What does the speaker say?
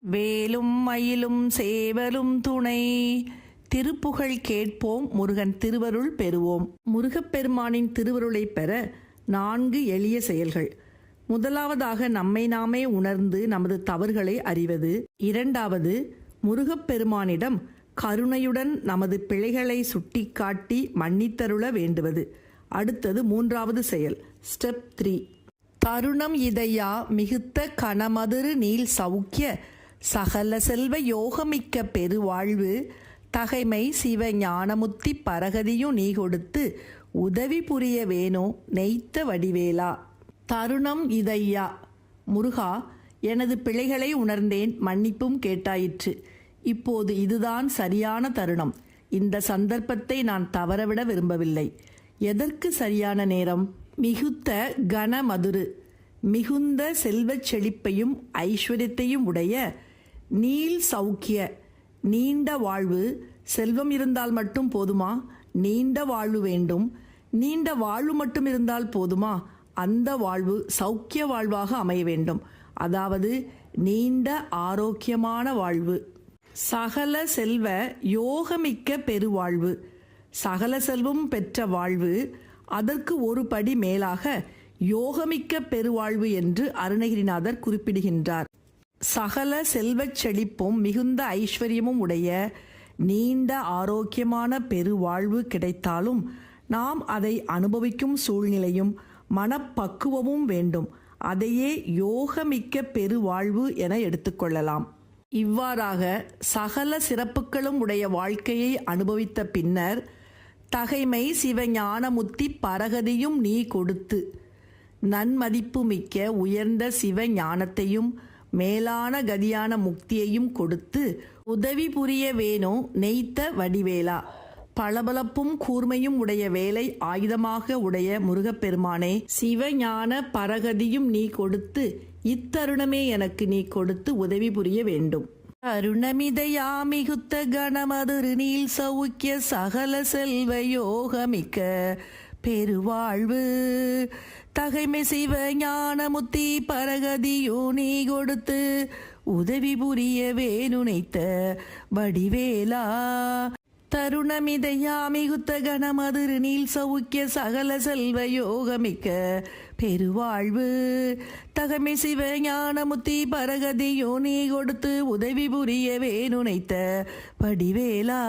வேலும் மயிலும் சேவலும் துணை. திருப்புகழ் கேட்போம், முருகன் திருவருள் பெறுவோம். முருகப்பெருமானின் திருவருளை பெற 4 எளிய செயல்கள். முதலாவதாக நம்மை நாமே உணர்ந்து நமது தவறுகளை அறிவது. இரண்டாவது, முருகப்பெருமானிடம் கருணையுடன் நமது பிழைகளை சுட்டிக்காட்டி மன்னித்தருள வேண்டுவது. அடுத்தது 3வது செயல், ஸ்டெப் 3. தருணம் இதையா மிகுத்த கணமதுரு நீள் சௌக்கிய சகல செல்வ யோகமிக்க பெருவாழ்வு தகைமை சிவ ஞானமுத்தி பரகதியும் நீ கொடுத்து உதவி புரிய வேணோ நெய்த்த வடிவேலா. தருணம் இதையா. முருகா, எனது பிழைகளை உணர்ந்தேன், மன்னிப்பும் கேட்டாயிற்று. இப்போது இதுதான் சரியான தருணம். இந்த சந்தர்ப்பத்தை நான் தவறவிட விரும்பவில்லை. எதற்கு சரியான நேரம்? மிகுத்த கணமதுரு, மிகுந்த செல்வச் செழிப்பையும் ஐஸ்வர்யத்தையும் உடைய, நீள் சௌக்கிய, நீண்ட வாழ்வு. செல்வம் இருந்தால் மட்டும் போதுமா? நீண்ட வாழ்வு வேண்டும். நீண்ட வாழ்வு மட்டும் இருந்தால் போதுமா? அந்த வாழ்வு சௌக்கிய வாழ்வாக அமைய வேண்டும். அதாவது நீண்ட ஆரோக்கியமான வாழ்வு. சகல செல்வ யோகமிக்க பெருவாழ்வு. சகல செல்வம் பெற்ற வாழ்வு, அதற்கு ஒரு படி மேலாக யோகமிக்க பெருவாழ்வு என்று அருணகிரிநாதர் குறிப்பிடுகின்றார். சகல செல்வச் செழிப்பும் மிகுந்த ஐஸ்வர்யமும் உடைய நீண்ட ஆரோக்கியமான பெருவாழ்வு கிடைத்தாலும் நாம் அதை அனுபவிக்கும் சூழ்நிலையும் மனப்பக்குவமும் வேண்டும். அதையே யோகமிக்க பெருவாழ்வு என எடுத்துக்கொள்ளலாம். இவ்வாறாக சகல சிறப்புகளும் உடைய வாழ்க்கையை அனுபவித்த பின்னர் தகைமை சிவஞானமுத்தி பரகதியும் நீ கொடுத்து நன்மதிப்பு மிக்க உயர்ந்த சிவ ஞானத்தையும் மேலான கதியான முக்தியையும் கொடுத்து உதவி புரிய வேணோ நெய்த்த வடிவேலா. பளபளப்பும் கூர்மையும் உடைய வேலை ஆயுதமாக உடைய முருகப்பெருமானே, சிவஞான பரகதியும் நீ கொடுத்து இத்தருணமே எனக்கு நீ கொடுத்து உதவி புரிய வேண்டும். அருணமிதையா மிகுத்த கணமதுரு நீள் சௌக்கிய சகல செல்வ யோகமிக்க பெருவாழ்வு தகைமை சிவ ஞானமுத்தி பரகதியோ நீ கொடுத்து உதவி புரிய வேணுனைத்த வடிவேலா. தருணமிதையா மிகுத்த கணமதுரு நீள் சௌக்கிய சகல செல்வ யோகமிக்க பெருவாழ்வு தகைமை சிவ ஞானமுத்தி பரகதியோ நீ கொடுத்து உதவி புரிய வேணுனைத்த வடிவேலா.